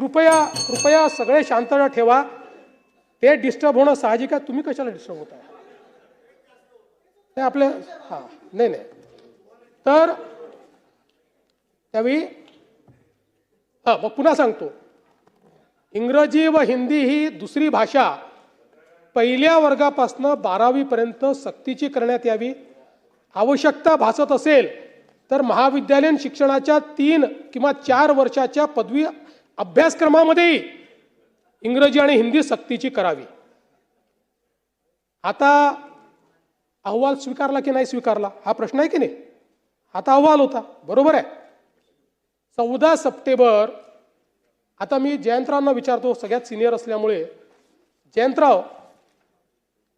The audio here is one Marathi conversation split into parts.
कृपया कृपया सगळे शांत ठेवा. ते डिस्टर्ब होणं साहजिक आहे. तुम्ही कशाला डिस्टर्ब होताय? ते आपले हां नाही नाही. तर त्यावेळी मग पुन्हा सांगतो, इंग्रजी व हिंदी ही दुसरी भाषा पहिल्या वर्गापासून 12वी पर्यंत सक्तीची करण्यात यावी. आवश्यकता भासत असेल तर महाविद्यालयीन शिक्षणाच्या 3 किंवा 4 वर्षाच्या पदवी अभ्यासक्रमामध्ये इंग्रजी आणि हिंदी सक्तीची करावी. आता अहवाल स्वीकारला की नाही स्वीकारला हा प्रश्न आहे की नाही. आता अहवाल होता, बरोबर आहे. 14 सप्टेंबर. आता मी जयंतरावांना विचारतो, सगळ्यात सिनियर असल्यामुळे. जयंतराव,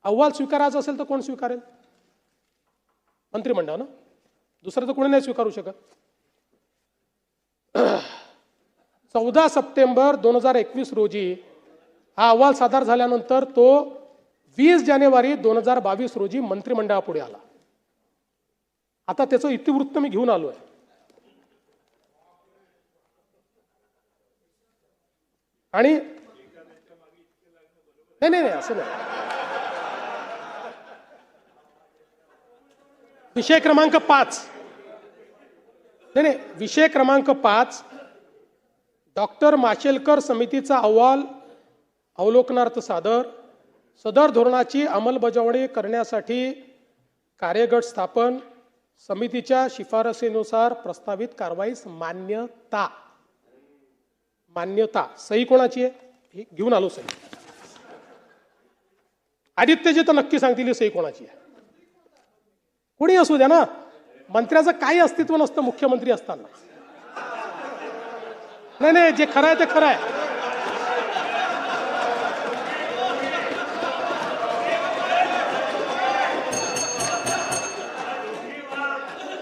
अहवाल स्वीकारायचा असेल तर कोण स्वीकारेल? मंत्रिमंडळ ना, दुसरं तर कोणी नाही स्वीकारू शकत. 14 सप्टेंबर 2021 रोजी हा अहवाल सादर झाल्यानंतर तो 20 जानेवारी 2022 रोजी मंत्रिमंडळापुढे आला. आता त्याचं इतिवृत्त मी घेऊन आलो आहे. आणि नाही नाही असं नाही. विषय क्रमांक 5 नाही, विषय क्रमांक 5 डॉक्टर माशेलकर समितीचा अहवाल अवलोकनार्थ सादर. सदर धोरणाची अंमलबजावणी करण्यासाठी कार्यगट स्थापन. समितीच्या शिफारसीनुसार प्रस्तावित कारवाईस मान्यता. मान्यता सही कोणाची आहे? ही घेऊन आलो सही. आदित्यजी तर नक्की सांगतील सही कोणाची आहे. कोणी असू द्या ना, मंत्र्याचं काही अस्तित्व नसतं मुख्यमंत्री असताना. नाही नाही, जे खरं आहे ते खरं आहे.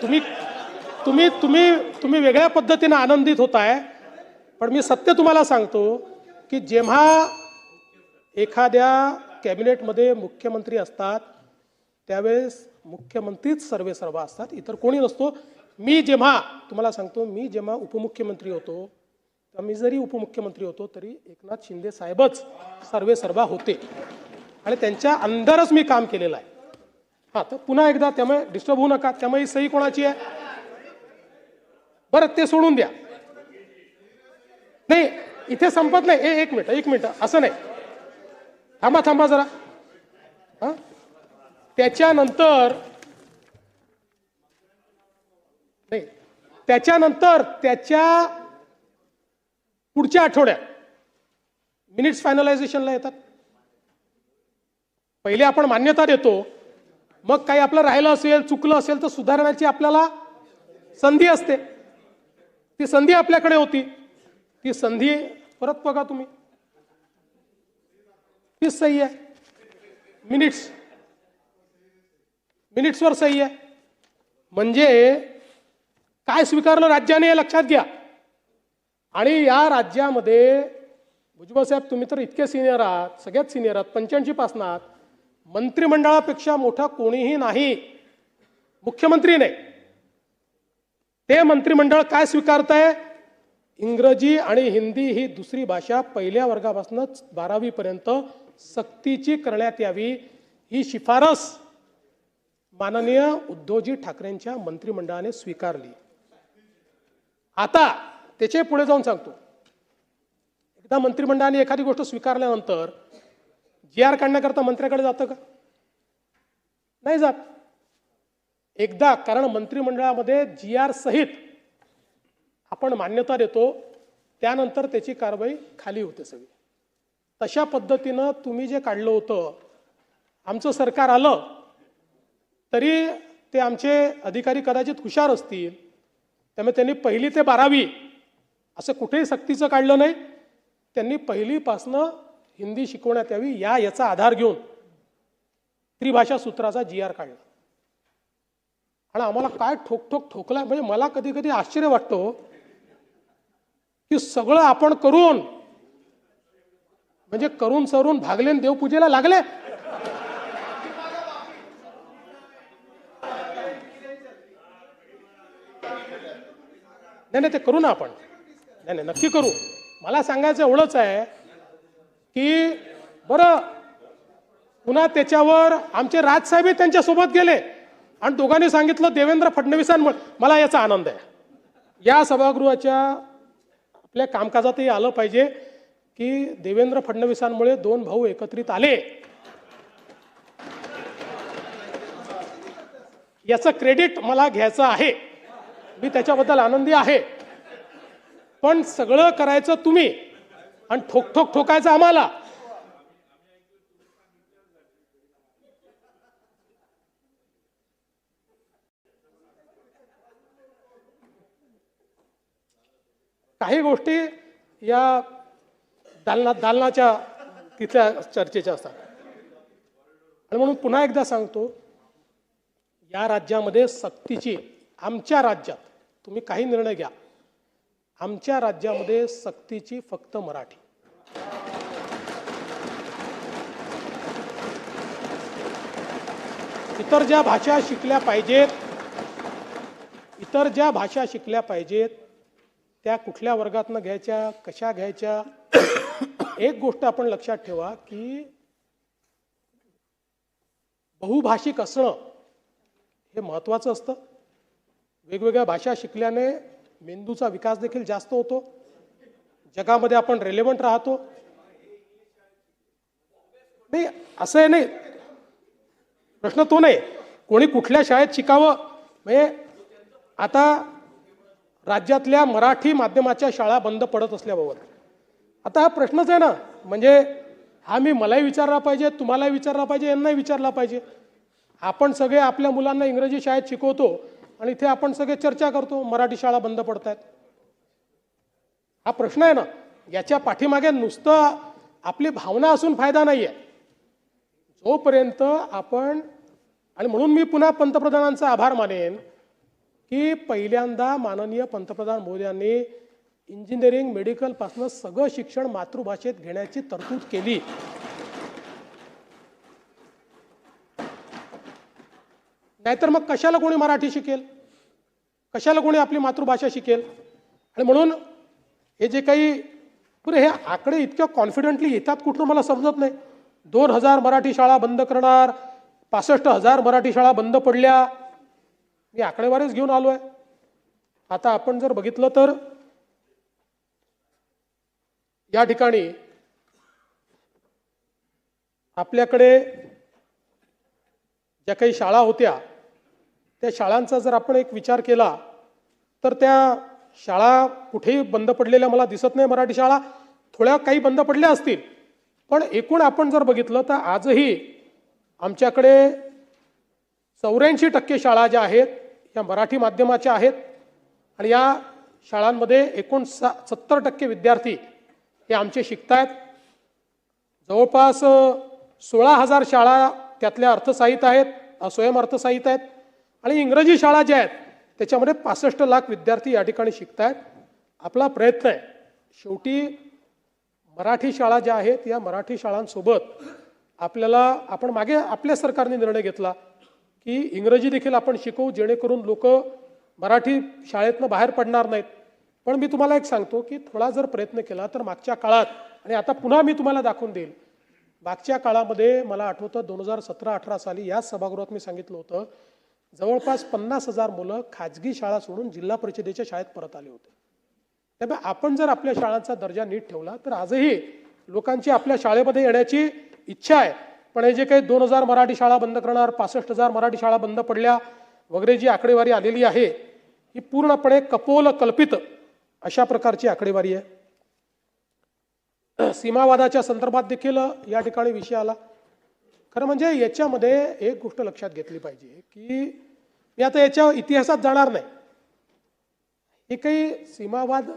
तुम्ही तुम्ही तुम्ही तुम्ही वेगळ्या पद्धतीने आनंदित होताय, पण मी सत्य तुम्हाला सांगतो की जेव्हा एखाद्या कॅबिनेटमध्ये मुख्यमंत्री असतात त्यावेळेस मुख्यमंत्रीच सर्वेसर्वा असतात, इतर कोणी नसतो. मी जेव्हा तुम्हाला सांगतो, मी जेव्हा उपमुख्यमंत्री होतो तेव्हा मी जरी उपमुख्यमंत्री होतो तरी एकनाथ शिंदे साहेबच सर्वेसर्वा होते आणि त्यांच्या अंदरच मी काम केलेलं आहे. हा, तर पुन्हा एकदा त्यामुळे डिस्टर्ब होऊ नका. त्यामुळे सही कोणाची आहे? बरं, ते सोडून द्या. नाही, इथे संपत नाही. एक मिनिट असं नाही. थांबा जरा. हा, त्याच्यानंतर त्याच्या पुढच्या आठवड्यात मिनिट्स फायनलायझेशनला येतात. पहिले आपण मान्यता देतो, मग काही आपलं राहिलं असेल, चुकलं असेल तर सुधारण्याची आपल्याला संधी असते. ती संधी आपल्याकडे होती. ती संधी परत बघा तुम्ही. तीच सही आहे. मिनिट्सवर सही आहे. म्हणजे काय स्वीकारलं राज्याने हे लक्षात घ्या. आणि या राज्यामध्ये भुजबळ साहेब तुम्ही तर इतके सिनियर आहात, सगळ्यात सिनियर आहात, 85 पासून आहात. मंत्रिमंडळापेक्षा मोठा कोणीही नाही, मुख्यमंत्री नाही. ते मंत्रिमंडळ काय स्वीकारतंय? इंग्रजी आणि हिंदी ही दुसरी भाषा पहिल्या वर्गापासून 12वी पर्यंत सक्तीची करण्यात यावी, ही शिफारस माननीय उद्धवजी ठाकरेंच्या मंत्रिमंडळाने स्वीकारली. आता त्याचे पुढे जाऊन सांगतो, एकदा मंत्रिमंडळाने एखादी गोष्ट स्वीकारल्यानंतर GR काढण्याकरता मंत्र्याकडे जातं का? नाही जात. एकदा, कारण मंत्रिमंडळामध्ये GR सहित आपण मान्यता देतो, त्यानंतर त्याची कारवाई खाली होते सगळी. तशा पद्धतीनं तुम्ही जे काढलं होतं, आमचं सरकार आलं तरी ते आमचे अधिकारी कदाचित हुशार असतील, त्यामुळे त्यांनी 1ली ते 12वी असं कुठेही सक्तीचं काढलं नाही. त्यांनी 1लीपासनं हिंदी शिकवण्यात यावी याचा आधार घेऊन त्रिभाषा सूत्राचा GR काढला. आणि आम्हाला काय ठोकला. म्हणजे मला कधी कधी आश्चर्य वाटतं की सगळं आपण करून म्हणजे करून सरून भागले देवपूजेला लागले. नाही ते करू ना आपण. नाही नक्की करू. मला सांगायचं एवढंच आहे की बरं पुन्हा त्याच्यावर आमचे राजसाहेबही त्यांच्यासोबत गेले आणि दोघांनी सांगितलं देवेंद्र फडणवीसांमुळे. मला याचा आनंद आहे. या सभागृहाच्या आपल्या कामकाजातही आलं पाहिजे की देवेंद्र फडणवीसांमुळे दोन भाऊ एकत्रित आले. याचं क्रेडिट मला घ्यायचं आहे. मी त्याच्याबद्दल आनंदी आहे. पण सगळं करायचं तुम्ही आणि ठोक ठोकायचं आम्हाला. काही गोष्टी या दालनाच्या तिथल्या चर्चेच्या असतात. आणि म्हणून पुन्हा एकदा सांगतो, या राज्यामध्ये सक्तीची, आमच्या राज्यात तुम्ही काही निर्णय घ्या, आमच्या राज्यामध्ये सक्तीची फक्त मराठी. इतर ज्या भाषा शिकल्या पाहिजेत, त्या कुठल्या वर्गातनं घ्यायच्या, कशा घ्यायच्या. एक गोष्ट आपण लक्षात ठेवा की बहुभाषिक असणं हे महत्त्वाचं असतं. वेगवेगळ्या भाषा शिकल्याने मेंदूचा विकास देखील जास्त होतो. जगामध्ये आपण रेलेव्हंट राहतो. नाही असं आहे, नाही प्रश्न तो नाही. कोणी कुठल्या शाळेत शिकावं, म्हणजे आता राज्यातल्या मराठी माध्यमाच्या शाळा बंद पडत असल्याबाबत आता हा प्रश्नच आहे ना. म्हणजे हा मी मलाही विचारला पाहिजे, तुम्हालाही विचारला पाहिजे, यांनाही विचारला पाहिजे. आपण सगळे आपल्या मुलांना इंग्रजी शाळेत शिकवतो आणि इथे आपण सगळे चर्चा करतो मराठी शाळा बंद पडत आहेत. हा प्रश्न आहे ना. याच्या पाठीमागे नुसतं आपली भावना असून फायदा नाही आहे. जोपर्यंत आपण, आणि म्हणून मी पुन्हा पंतप्रधानांचा आभार मानेन की पहिल्यांदा माननीय पंतप्रधान मोदयांनी इंजिनिअरिंग मेडिकल पासून सगळं शिक्षण मातृभाषेत घेण्याची तरतूद केली. नाहीतर मग कशाला कोणी मराठी शिकेल, कशाला कोणी आपली मातृभाषा शिकेल. आणि म्हणून हे जे काही हे आकडे इतक्या कॉन्फिडेंटली येतात कुठून मला समजत नाही. 2000 मराठी शाळा बंद करणार, 65,000 मराठी शाळा बंद पडल्या. मी आकडेवारीच घेऊन आलोय. आता आपण जर बघितलं तर या ठिकाणी आपल्याकडे ज्या काही शाळा होत्या त्या शाळांचा जर आपण एक विचार केला तर त्या शाळा कुठेही बंद पडलेल्या मला दिसत नाही. मराठी शाळा थोड्या काही बंद पडल्या असतील, पण एकूण आपण जर बघितलं तर आजही आमच्याकडे 84% शाळा ज्या आहेत या मराठी माध्यमाच्या आहेत. आणि या शाळांमध्ये एकूण 70% विद्यार्थी हे आमचे शिकतायत. जवळपास 16,000 शाळा त्यातल्या अर्थसहाय्यित आहेत, स्वयं अर्थसहाय्यित आहेत. आणि इंग्रजी शाळा ज्या आहेत त्याच्यामध्ये 65 लाख विद्यार्थी या ठिकाणी शिकतायत. आपला प्रयत्न आहे शेवटी मराठी शाळा ज्या आहेत या मराठी शाळांसोबत आपण मागे आपल्या सरकारने निर्णय घेतला की इंग्रजी देखील आपण शिकवू, जेणेकरून लोक मराठी शाळेतनं बाहेर पडणार नाहीत. पण मी तुम्हाला एक सांगतो की थोडा जर प्रयत्न केला तर मागच्या काळात, आणि आता पुन्हा मी तुम्हाला दाखवून देईल, मागच्या काळामध्ये मला आठवतं 2017-18 साली याच सभागृहात मी सांगितलं होतं जवळपास 50,000 मुलं खाजगी शाळा सोडून जिल्हा परिषदेच्या शाळेत परत आले होते. त्यामुळे आपण जर आपल्या शाळांचा दर्जा नीट ठेवला तर आजही लोकांची आपल्या शाळेमध्ये येण्याची इच्छा आहे. पण हे जे काही 2000 मराठी शाळा बंद करणार, 65,000 मराठी शाळा बंद पडल्या वगैरे जी आकडेवारी आलेली आहे ही पूर्णपणे कपोल कल्पित अशा प्रकारची आकडेवारी आहे. सीमावादाच्या संदर्भात देखील या ठिकाणी विषय आला. खरं म्हणजे याच्यामध्ये एक गोष्ट लक्षात घेतली पाहिजे की मी आता याच्या इतिहासात जाणार नाही. हे काही सीमावाद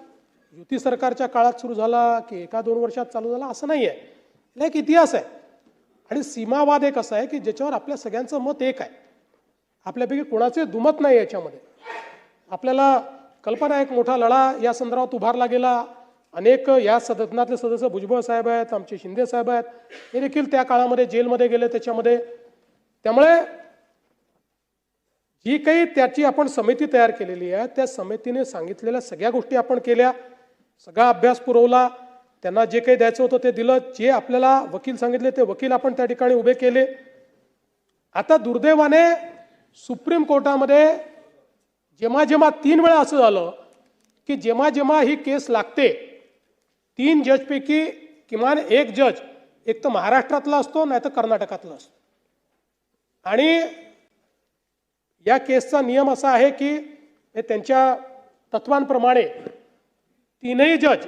युती सरकारच्या काळात सुरू झाला की 1-2 वर्षात चालू झाला असं नाही आहे. याला एक इतिहास आहे. आणि सीमावाद एक असा आहे की ज्याच्यावर आपल्या सगळ्यांचं मत एक आहे. आपल्यापैकी कोणाचे दुमत नाही याच्यामध्ये. आपल्याला कल्पना, एक मोठा लढा या संदर्भात उभारला गेला. अनेक या सदनातले सदस्य भुजबळ साहेब आहेत, आमचे शिंदे साहेब आहेत, हे देखील त्या काळामध्ये जेलमध्ये गेले त्याच्यामध्ये. त्यामुळे जी काही त्याची आपण समिती तयार केलेली आहे त्या समितीने सांगितलेल्या सगळ्या गोष्टी आपण केल्या. सगळा अभ्यास पुरवला, त्यांना जे काही द्यायचं होतं ते दिलं, जे आपल्याला वकील सांगितले ते वकील आपण त्या ठिकाणी उभे केले. आता दुर्दैवाने सुप्रीम कोर्टामध्ये जेव्हा जेव्हा 3 वेळा असं झालं की जेव्हा जेव्हा ही केस लागते 3 जजपैकी किमान एक जज एक तर महाराष्ट्रातला असतो नाही तर कर्नाटकातला असतो. आणि या केसचा नियम असा आहे की हे त्यांच्या तत्वांप्रमाणे 3ही जज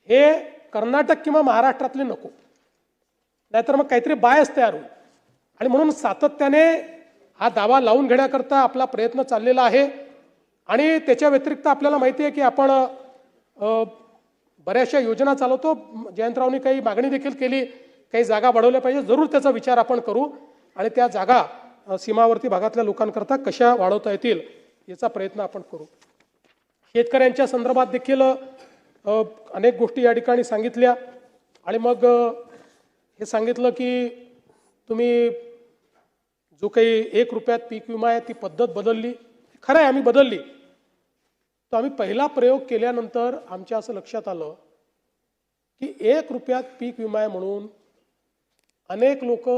हे कर्नाटक किंवा महाराष्ट्रातले नको, नाहीतर मग काहीतरी बायस तयार होईल. आणि म्हणून सातत्याने हा दावा लावून घेण्याकरता आपला प्रयत्न चाललेला आहे. आणि त्याच्या व्यतिरिक्त आपल्याला माहिती आहे की आपण बऱ्याचशा योजना चालवतो. जयंतरावनी काही मागणी देखील केली, काही जागा वाढवल्या पाहिजे. जरूर त्याचा विचार आपण करू आणि त्या जागा सीमावर्ती भागातल्या लोकांकरता कशा वाढवता येतील याचा प्रयत्न आपण करू. शेतकऱ्यांच्या संदर्भात देखील अनेक गोष्टी या ठिकाणी सांगितल्या. आणि मग हे सांगितलं की तुम्ही जो काही 1 रुपयात पीक विमा आहे ती पद्धत बदलली. खरं आहे, आम्ही बदलली. तर आम्ही पहिला प्रयोग केल्यानंतर आमच्या असं लक्षात आलं की 1 रुपयात पीक विमा आहे म्हणून अनेक लोक